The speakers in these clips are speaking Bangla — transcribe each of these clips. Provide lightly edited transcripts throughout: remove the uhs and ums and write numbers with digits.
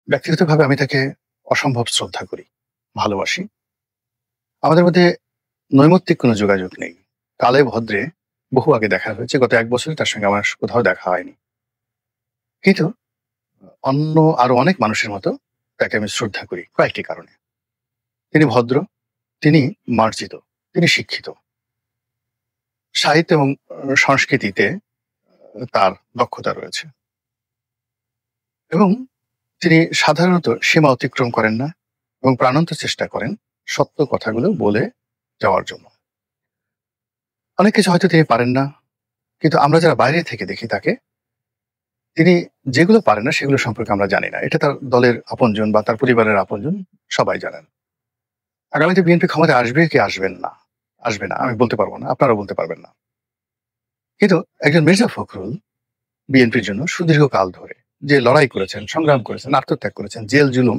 ব্যক্তিগতভাবে আমি তাকে অসম্ভব শ্রদ্ধা করি, ভালোবাসি। আমাদের মধ্যে নৈমিত্তিক কোনো যোগাযোগ নেই। কালে ভদ্রে বহু আগে দেখা হয়েছে। গত ১ বছরে তার সঙ্গে আমার কোথাও দেখা হয়নি। কিন্তু অন্য আরো অনেক মানুষের মতো তাকে আমি শ্রদ্ধা করি কয়েকটি কারণে। তিনি ভদ্র, তিনি মার্জিত, তিনি শিক্ষিত। সাহিত্য এবং সংস্কৃতিতে তার দক্ষতা রয়েছে এবং তিনি সাধারণত সীমা অতিক্রম করেন না এবং প্রাণান্ত চেষ্টা করেন সত্য কথাগুলো বলে যাওয়ার জন্য। অনেক কিছু হয়তো তিনি পারেন না, কিন্তু আমরা যারা বাইরে থেকে দেখি তাকে, তিনি যেগুলো পারেন না সেগুলো সম্পর্কে আমরা জানি না। এটা তার দলের আপনজন বা তার পরিবারের আপনজন সবাই জানেন। আগামীতে বিএনপি ক্ষমতায় আসবে কি আসবে না আমি বলতে পারব না, আপনারাও বলতে পারবেন না। কিন্তু একজন মির্জা ফখরুল বিএনপির জন্য সুদীর্ঘকাল ধরে যে লড়াই করেছেন, সংগ্রাম করেছেন, আত্মত্যাগ করেছেন, জেল-জুলুম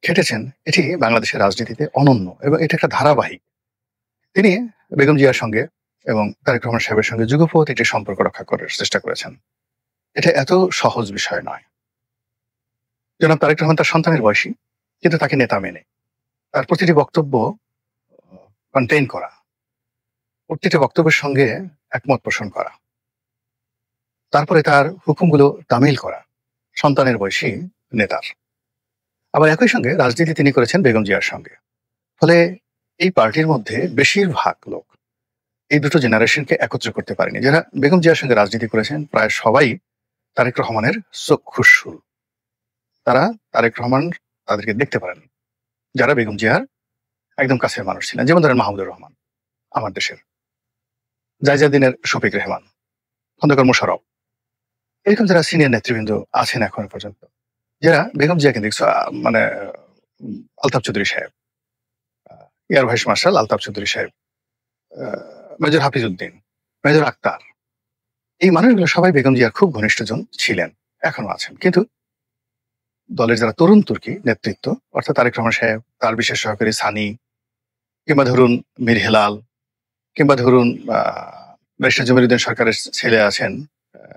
খেটেছেন, এটি বাংলাদেশের রাজনীতিতে অনন্য এবং এটা একটা ধারাবাহিক। তিনি বেগম জিয়ার সঙ্গে এবং তারেক রহমান সাহেবের সঙ্গে যুগপৎ একটি সম্পর্ক রক্ষা করার চেষ্টা করেছেন। এটা এত সহজ বিষয় নয়। জনাব তারেক রহমান তার সন্তানের বয়সী, কিন্তু তাকে নেতা মেনে তার প্রতিটি বক্তব্য কন্টেইন করা, প্রতিটি বক্তব্যের সঙ্গে একমত পোষণ করা, তারপরে তার হুকুমগুলো তামিল করা সন্তানের বয়সী নেতার। আবার একই সঙ্গে রাজনীতি তিনি করেছেন বেগম জিয়ার সঙ্গে। ফলে এই পার্টির মধ্যে বেশিরভাগ লোক এই দুটো জেনারেশনকে একত্র করতে পারেনি। যারা বেগম জিয়ার সঙ্গে রাজনীতি করেছেন প্রায় সবাই তারেক রহমানের চক্ষুষ্যুল। তারা তারেক রহমান তাদেরকে দেখতে পারেন, যারা বেগম জিয়ার একদম কাছের মানুষ ছিলেন। যেমন ধরেন মাহমুদুর রহমান আমার দেশের, জাইজাদ্দিনের শফিক রেহমান, খন্দকার মোশাররফ, এরকম যারা সিনিয়র নেতৃবৃন্দ আছেন এখনো পর্যন্ত, যারা বেগম জিয়াকে দেখছো, মানে আলতাফ চৌধুরী সাহেব, air vice marshal Altaf Chowdhury সাহেব, মেজর হাফিজ উদ্দিন, মেজর আক্তার, এই মানুষগুলো সবাই বেগম জিয়ার খুব ঘনিষ্ঠজন ছিলেন, এখনো আছেন। কিন্তু দলের যারা তরুণ তুর্কি নেতৃত্ব, অর্থাৎ তারেক রহমান সাহেব, তার বিশেষ সহকারী সানি, কিংবা ধরুন মীর হেলাল, কিংবা ধরুন ব্যারিস্টার জমিরুদ্দিন সরকারের ছেলে আছেন,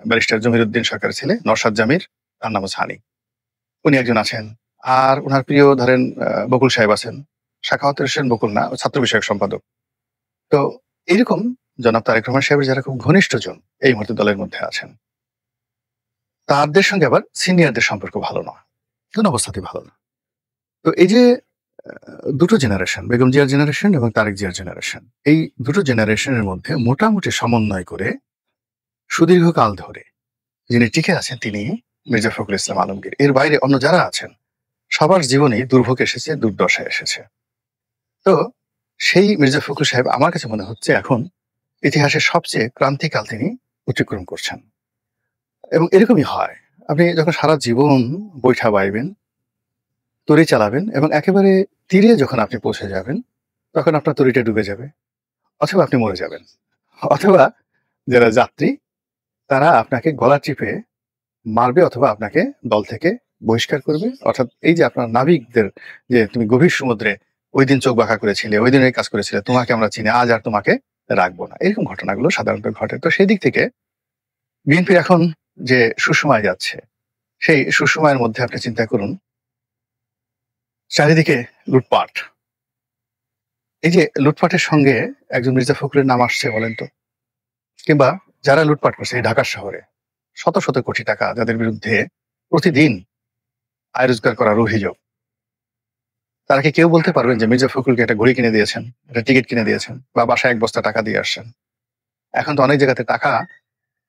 ব্যারিস্টার জমিরুদ্দিন সরকারের ছেলে নওশাদ জামির, তার নাম সানি, উনি একজন আছেন। আর ওনার প্রিয় ধরেন বকুল সাহেব আছেন, শাখাওয়াত হোসেন বকুল না, ছাত্র বিষয়ক সম্পাদক। তো এরকম জনাব তারেক রহমান সাহেবের যারা খুব ঘনিষ্ঠজন এই মুহূর্তে দলের মধ্যে আছেন, তাদের সঙ্গে আবার সিনিয়রদের সম্পর্ক ভালো নয়, কোন অবস্থাতেই ভালো না। তো এই যে দুটো জেনারেশন, বেগম জিয়ার জেনারেশন এবং তারেক জিয়ার জেনারেশন, এই দুটো জেনারেশনের মধ্যে মোটামুটি সমন্বয় করে সুদীর্ঘকাল ধরে যিনি টিকে আছেন তিনি মির্জা ফখরুল ইসলাম আলমগীর। এর বাইরে অন্য যারা আছেন সবার জীবনেই দুর্ভোগ এসেছে, দুর্দশা এসেছে। তো সেই মির্জা ফখরুল সাহেব আমার কাছে মনে হচ্ছে এখন ইতিহাসের সবচেয়ে ক্রান্তিকাল তিনি অতিক্রম করছেন। এবং এরকমই হয়, আপনি যখন সারা জীবন বৈঠা বাইবেন, তরি চালাবেন এবং একেবারে তীরে যখন আপনি পৌঁছে যাবেন, তখন আপনার তরিটা ডুবে যাবে, অথবা আপনি মরে যাবেন, অথবা যারা যাত্রী তারা আপনাকে গলা টিপে মারবে, অথবা আপনাকে দল থেকে বহিষ্কার করবে। অর্থাৎ এই যে আপনার নাবিকদের, যে তুমি গভীর সমুদ্রে ওই দিন চোখ বাঁকা করেছিলে, ওই দিন এই কাজ করেছিলে, তোমাকে আমরা চিনি, আজ আর তোমাকে রাখবো না, এরকম ঘটনাগুলো সাধারণত ঘটে। তো সেই দিক থেকে বিএনপির এখন যে সুসময় যাচ্ছে, সেই সুসময়ের মধ্যে আপনি চিন্তা করুন, চারিদিকে লুটপাট। এই যে লুটপাটের সঙ্গে একজন মির্জা ফখরুলের নাম আসছে বলেন তো? কিংবা যারা লুটপাট করছে এই ঢাকার শহরে শত শত কোটি টাকা যাদের বিরুদ্ধে প্রতিদিন আয় রোজগার করার অভিযোগ, তারা কি কেউ বলতে পারবেন যে মির্জা ফখরুলকে একটা ঘড়ি কিনে দিয়েছেন, একটা টিকিট কিনে দিয়েছেন, বা বাসায় ১ বস্তা টাকা দিয়ে আসছেন? এখন তো অনেক জায়গাতে টাকা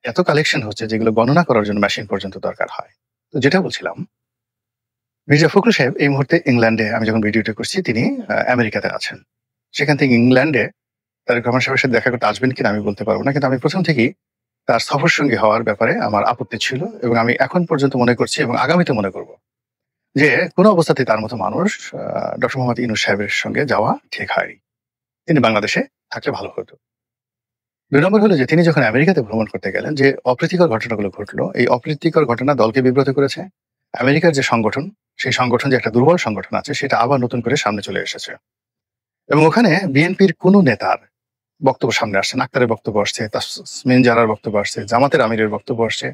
এত কালেকশন হচ্ছে যেগুলো গণনা করার জন্য মেশিন পর্যন্ত দরকার হয়। তো যেটা বলছিলাম, মির্জা ফখরুল সাহেব এই মুহূর্তে ইংল্যান্ডে, আমি যখন ভিডিওটা করছি তিনি আমেরিকাতে আছেন। সেখান থেকে ইংল্যান্ডে তারেক রহমান সাহেবের সাথে দেখা করতে আসবেন কিনা আমি বলতে পারবো না, কিন্তু আমি প্রথম থেকেই তার সফর সঙ্গী হওয়ার ব্যাপারে আমার আপত্তি ছিল এবং আমি এখন পর্যন্ত মনে করছি এবং আগামীতে মনে করব যে কোনো অবস্থাতেই তার মতো মানুষ ডক্টর মোহাম্মদ ইউনূস সাহেবের সঙ্গে যাওয়া ঠিক হয়নি। তিনি বাংলাদেশে থাকলে ভালো হতো। ২ নম্বর হলো যে তিনি যখন আমেরিকাতে ভ্রমণ করতে গেলেন, যে অপ্রীতিকর ঘটনাগুলো ঘটলো, এই অপ্রীতিকর ঘটনা দলকে বিব্রত করেছে। আমেরিকার যে সংগঠন, সেই সংগঠন যে একটা দুর্বল সংগঠন আছে, সেটা আবার নতুন করে সামনে চলে এসেছে এবং ওখানে বিএনপির কোনো নেতার বক্তব্য সামনে আসছে না। আক্তারের বক্তব্য আসছে, তাসমিন জারার বক্তব্য আসছে, জামাতের আমিরের বক্তব্য আসছে,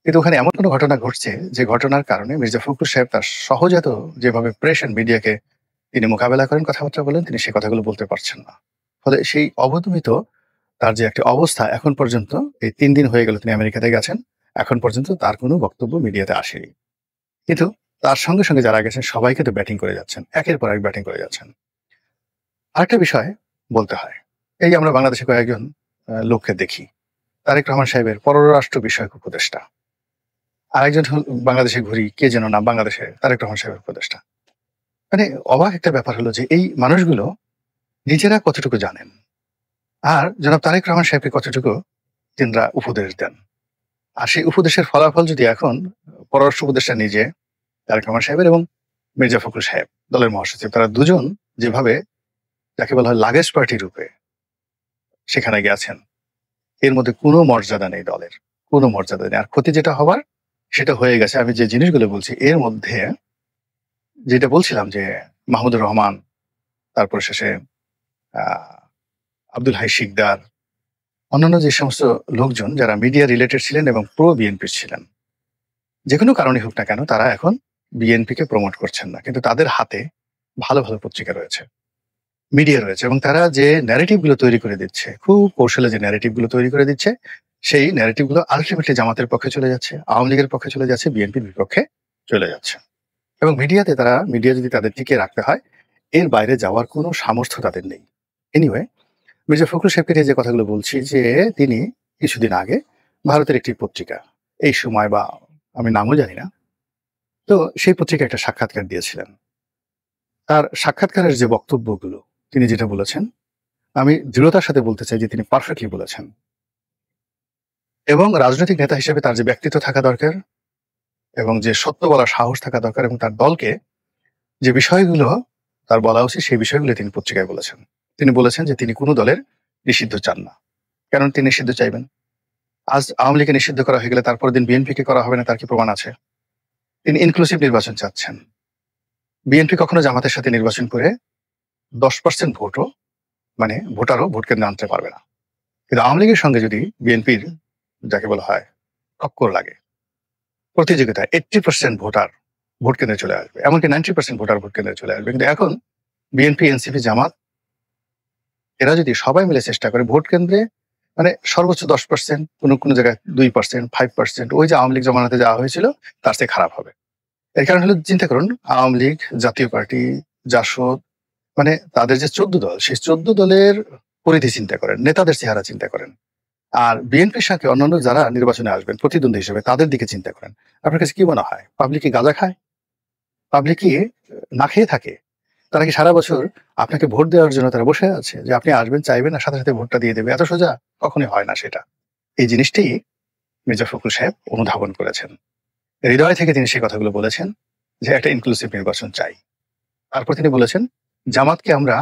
কিন্তু ওখানে এমন কোনো ঘটনা ঘটছে যে ঘটনার কারণে মির্জা ফখরুল সাহেব তার সহজাত যেভাবে প্রেস অ্যান্ড মিডিয়াকে তিনি মোকাবেলা করেন, কথাবার্তা বলেন, তিনি সে কথাগুলো বলতে পারছেন না। ফলে সেই অবদমিত তার যে একটা অবস্থা এখন পর্যন্ত এই ৩ দিন হয়ে গেল তিনি আমেরিকাতে গেছেন। এখন পর্যন্ত তার কোনো বক্তব্য মিডিয়াতে আসেনি। কিন্তু তার সঙ্গে, সঙ্গে যারা গেছেন সবাই কিন্তু ব্যাটিং করে যাচ্ছেন। একের পর এক ব্যাটিং করে যাচ্ছেন। আরেকটা বিষয় বলতে হয়। এই যে আমরা বাংলাদেশে কয়েকজন লোককে দেখি। তারেক রহমান সাহেবের পররাষ্ট্র বিষয়ক উপদেষ্টা। আরেকজন বাংলাদেশে ঘুরি, কে যেন নাম, বাংলাদেশে তারেক রহমান সাহেবের উপদেষ্টা। মানে অবাক একটা ব্যাপার হলো যে এই মানুষগুলো নিজেরা কতটুকু জানেন আর জনাব তারেক রহমান সাহেবকে কতটুকু তিনরা উপদেশ দেন। আর সেই উপদেশের ফলাফল যদি এখন পররাষ্ট্র উপদেষ্টা নিজে, তারেক রহমান সাহেবের এবং মির্জা ফখরুল সাহেব দলের মহাসচিব, তারা দুজন যেভাবে যাকে বলা হয় লাগেজ পার্টি রূপে সেখানে গেছেন, এর মধ্যে কোনো মর্যাদা নেই দলের, কোনো মর্যাদা নেই। আর ক্ষতি যেটা হবার সেটা হয়ে গেছে। আমি যে জিনিসগুলো বলছি এর মধ্যে যেটা বলছিলাম যে মাহমুদুর রহমান, তারপর শেষে আব্দুল হাই শিকদার, অন্যান্য যে সমস্ত লোকজন যারা মিডিয়া রিলেটেড ছিলেন এবং প্রো বিএনপি ছিলেন, যে কোনো কারণে হোক না কেন তারা এখন বিএনপিকে প্রমোট করছেন না, কিন্তু তাদের হাতে ভালো ভালো পত্রিকা রয়েছে, মিডিয়া রয়েছে এবং তারা যে ন্যারেটিভ গুলো তৈরি করে দিচ্ছে, খুব কৌশলে যে ন্যারেটিভ গুলো তৈরি করে দিচ্ছে, সেই ন্যারেটিভ গুলো আলটিমেটলি জামাতের পক্ষে চলে যাচ্ছে, আওয়ামী লীগের পক্ষে চলে যাচ্ছে, বিএনপির বিপক্ষে চলে যাচ্ছে। এবং মিডিয়াতে তারা, মিডিয়া যদি তাদের টিকে রাখতে হয়, এর বাইরে যাওয়ার কোনো সামর্থ্য তাদের নেই। এনিওয়ে, মির্জা ফখরুল সাহেবকে নিয়ে যে কথাগুলো বলছি যে তিনি কিছুদিন আগে ভারতের একটি পত্রিকা, এই সময় বা আমি নামও জানি না, তো সেই পত্রিকা একটা সাক্ষাৎকার দিয়েছিলেন। তার সাক্ষাৎকারের যে বক্তব্যগুলো তিনি যেটা বলেছেন, আমি দৃঢ়তার সাথে বলতে চাই যে তিনি পারফেক্টলি বলেছেন। এবং রাজনৈতিক নেতা হিসেবে তার যে ব্যক্তিত্ব থাকা দরকার এবং যে সত্য বলার সাহস থাকা দরকার এবং তার দলকে যে বিষয়গুলো তার বলা উচিত সেই বিষয়গুলো তিনি পত্রিকায় বলেছেন। তিনি বলেছেন যে তিনি কোনো দলের নিষিদ্ধ চান না। কারণ তিনি নিষিদ্ধ চাইবেন। আজ আওয়ামী লীগকে নিষিদ্ধ করা হয়ে গেলে তারপর দিন বিএনপিকে করা হবে না, তার কি প্রমাণ আছে? তিনি ইনক্লুসিভ নির্বাচন চাচ্ছেন। বিএনপি কখনো জামাতের সাথে নির্বাচন করে 10% ভোটও, মানে ভোটারও ভোট কেন্দ্রে আনতে পারবে না। কিন্তু আওয়ামী লীগের সঙ্গে যদি বিএনপির যাকে বলা হয় টক্কর লাগে, প্রতিযোগিতায় 80% ভোটার ভোট কেন্দ্রে চলে আসবে, এমনকি 90% ভোটার ভোট কেন্দ্রে চলে আসবে। কিন্তু এখন বিএনপি, এনসিপি, জামাত এরা যদি সবাই মিলে চেষ্টা করে ভোট কেন্দ্রে, মানে সর্বোচ্চ 10%, কোনো জায়গায় 2%, 5%, ওই যে আওয়ামী লীগ জমানাতে যাওয়া হয়েছিল তার চেয়ে খারাপ হবে। এর কারণ হলো, চিন্তা করুন, আওয়ামী লীগ, জাতীয় পার্টি, জাসদ, মানে তাদের যে 14 দল, সেই 14 দলের পরিধি চিন্তা করেন, নেতাদের চেহারা চিন্তা করেন। আর বিএনপির সাথে অন্যান্য যারা নির্বাচনে আসবেন প্রতিদ্বন্দ্বী হিসেবে তাদের দিকে চিন্তা করেন। আপনার কাছে কি মনে হয়, পাবলিক কি গাঁজা খায়? পাবলিক কি না খেয়ে থাকে? তারা কি সারা বছর আপনাকে ভোট দেওয়ার জন্য তারা বসে আছে যে আপনি আসবেন, চাইবেন আর সাথে সাথে ভোটটা দিয়ে দেবে? এত সোজা কখনোই হয় না সেটা। এই জিনিসটি মির্জা ফখরুল সাহেব অনুধাবন করেছেন। হৃদয় থেকে তিনি সেই কথাগুলো বলেছেন যে একটা ইনক্লুসিভ নির্বাচন চাই। তারপর তিনি বলেছেন, জামাতকে আমরা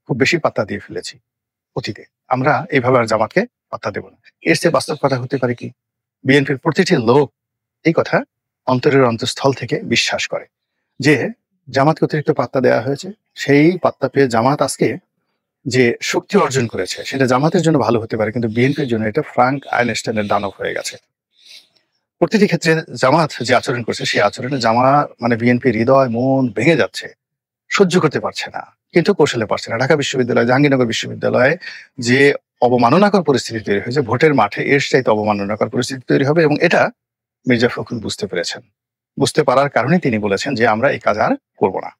খুব বেশি পাত্তা দিয়ে ফেলেছি অতীতে, আমরা এইভাবে আর জামাতকে পাত্তা দেব না। এর চেয়ে বাস্তব কথা হতে পারে কি? বিএনপির প্রতিটি লোক এই কথা অন্তরের অন্তঃস্থল থেকে বিশ্বাস করে যে জামাতকে অতিরিক্ত পাত্তা দেওয়া হয়েছে, সেই পাত্তা পেয়ে জামাত আজকে যে শক্তি অর্জন করেছে সেটা জামাতের জন্য ভালো হতে পারে, কিন্তু বিএনপির জন্য এটা ফ্রাঙ্ক আইনস্টাইনের দানব হয়ে গেছে। প্রতিটি ক্ষেত্রে জামাত যে আচরণ করছে সেই আচরণে মানে বিএনপির হৃদয় মন ভেঙে যাচ্ছে, সহ্য করতে পারছে না, কিন্তু কৌশলে পারছে না। ঢাকা বিশ্ববিদ্যালয়, জাহাঙ্গীরনগর বিশ্ববিদ্যালয়ে যে অবমাননাকর পরিস্থিতি তৈরি হয়েছে, ভোটের মাঠে এর চাইতে অবমাননাকর পরিস্থিতি তৈরি হবে, এবং এটা মির্জা ফখরুল বুঝতে পেরেছেন। বুঝতে পারার কারণে তিনি বলেছেন যে আমরা এই কাজ আর করব না।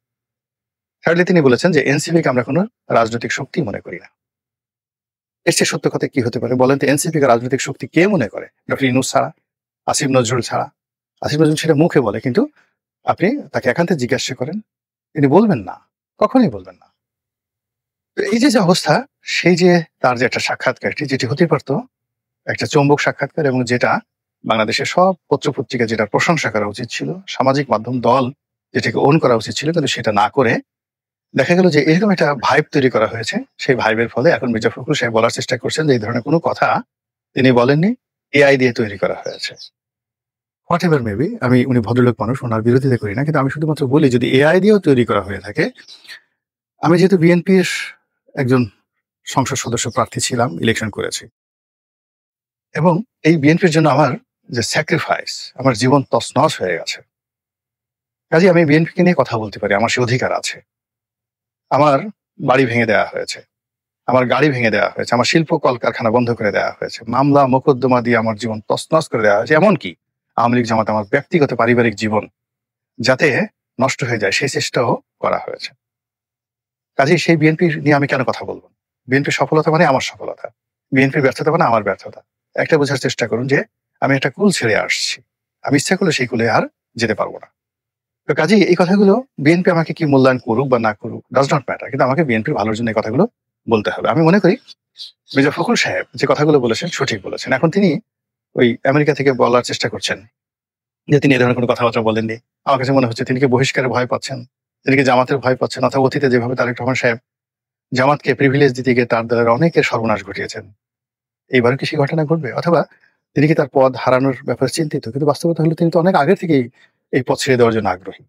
থার্ডলি তিনি বলেছেন যে এনসিপিকে আমরা কোনো রাজনৈতিক শক্তি মনে করি না। এর চেয়ে সত্য কথা কি হতে পারে বলেন তো? এনসিপিকে রাজনৈতিক শক্তি কে মনে করে? ডক্টর ইউনূস ছাড়া, আসিফ নজরুল ছাড়া। আসিফ নজরুল সেটা মুখে বলে, কিন্তু আপনি তাকে একান্তে জিজ্ঞাসা করেন, তিনি বলবেন না, কখনোই বলবেন না। তো এই যে অবস্থা, সেই যে তার যে একটা সাক্ষাৎকারটি, যেটি হতে পারতো একটা চৌম্বক সাক্ষাৎকার এবং যেটা বাংলাদেশের সব পত্র-পত্রিকা যেটা প্রশংসা করা উচিত ছিল, সামাজিক মাধ্যম দল যেটাকে ওন করা উচিত ছিল, কিন্তু সেটা না করে দেখা গেল যে এরকম একটা ভাইব তৈরি করা হয়েছে। সেই ভাইবের ফলে এখন মির্জা ফখরুল সাহেব বলার চেষ্টা করছেন যে এই ধরনের কোনো কথা তিনি বলেননি, এআই দিয়ে তৈরি করা হয়েছে। হোয়াট এভার মেবি, আমি উনি ভদ্রলোক মানুষ, ওনার বিরোধিতা করি না, কিন্তু আমি শুধুমাত্র বলি যদি এআই দিয়েও তৈরি করা হয়ে থাকে, আমি যেহেতু বিএনপির একজন সংসদ সদস্য প্রার্থী ছিলাম, ইলেকশন করেছি এবং এই বিএনপির জন্য আমার যে স্যাক্রিফাইস, আমার জীবন তছনছ হয়ে গেছে। কাজে আমি বিএনপিকে নিয়ে কথা বলতে পারি, আমার সে অধিকার আছে। আমার বাড়ি ভেঙে দেওয়া হয়েছে, আমার গাড়ি ভেঙে দেওয়া হয়েছে, আমার শিল্প কলকারখানা বন্ধ করে দেওয়া হয়েছে, মামলা মোকদ্দমা দিয়ে আমার জীবন তছনছ করে দেওয়া হয়েছে। এমনকি আওয়ামী লীগ জামাত আমার ব্যক্তিগত পারিবারিক জীবন যাতে নষ্ট হয়ে যায় সেই চেষ্টাও করা হয়েছে। কাজেই সেই বিএনপি নিয়ে আমি কেন কথা বলবো? বিএনপির সফলতা মানে আমার সফলতা, বিএনপির ব্যর্থতা মানে আমার ব্যর্থতা। একটা বোঝার চেষ্টা করুন যে আমি একটা কুল ছেড়ে আসছি, আমি ইচ্ছা করলে সেই কুলে আর যেতে পারবো না। তো কাজেই এই কথাগুলো বিএনপি আমাকে কি মূল্যায়ন করুক বা না করুক ডাজ নট ম্যাটার, কিন্তু আমাকে বিএনপির ভালোর জন্য এই কথাগুলো বলতে হবে। আমি মনে করি মির্জা ফখরুল সাহেব যে কথাগুলো বলেছেন সঠিক বলেছেন। এখন তিনি ওই আমেরিকা থেকে বলার চেষ্টা করছেন যে তিনি এ ধরনের কোনো কথাবার্তা বলেননি। আমার কাছে মনে হচ্ছে তিনি কি বহিষ্কারের ভয় পাচ্ছেন, তিনি কি জামাতের ভয় পাচ্ছেন, অথবা অতীতে যেভাবে তারেক রহমান সাহেব জামাতকে প্রিভিলেজ দিতে গিয়ে তার দলের অনেকের সর্বনাশ ঘটিয়েছেন, এইবারও কি সেই ঘটনা ঘটবে? অথবা তিনি কি তার পদ হারানোর ব্যাপারে চিন্তিত? কিন্তু বাস্তবতা হলো তিনি তো অনেক আগে থেকেই এই পদ ছেড়ে দেওয়ার জন্য আগ্রহী।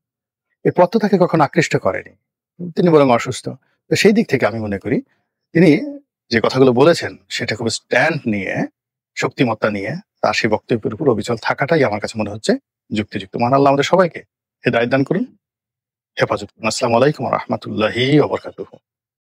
এই পদ তো তাকে কখনো আকৃষ্ট করেনি, তিনি বরং অসুস্থ। তো সেই দিক থেকে আমি মনে করি তিনি যে কথাগুলো বলেছেন সেটা খুব স্ট্যান্ড নিয়ে, শক্তিমত্তা নিয়ে তার সেই বক্তব্যের উপর অবিচল থাকাটাই আমার কাছে মনে হচ্ছে যুক্তিযুক্ত। মহান আল্লাহ আমাদের সবাইকে হেদায়েত দান করুন, হেফাজত করুন। আসসালামু আলাইকুম ওয়া রাহমাতুল্লাহি ওয়া বারাকাতুহু।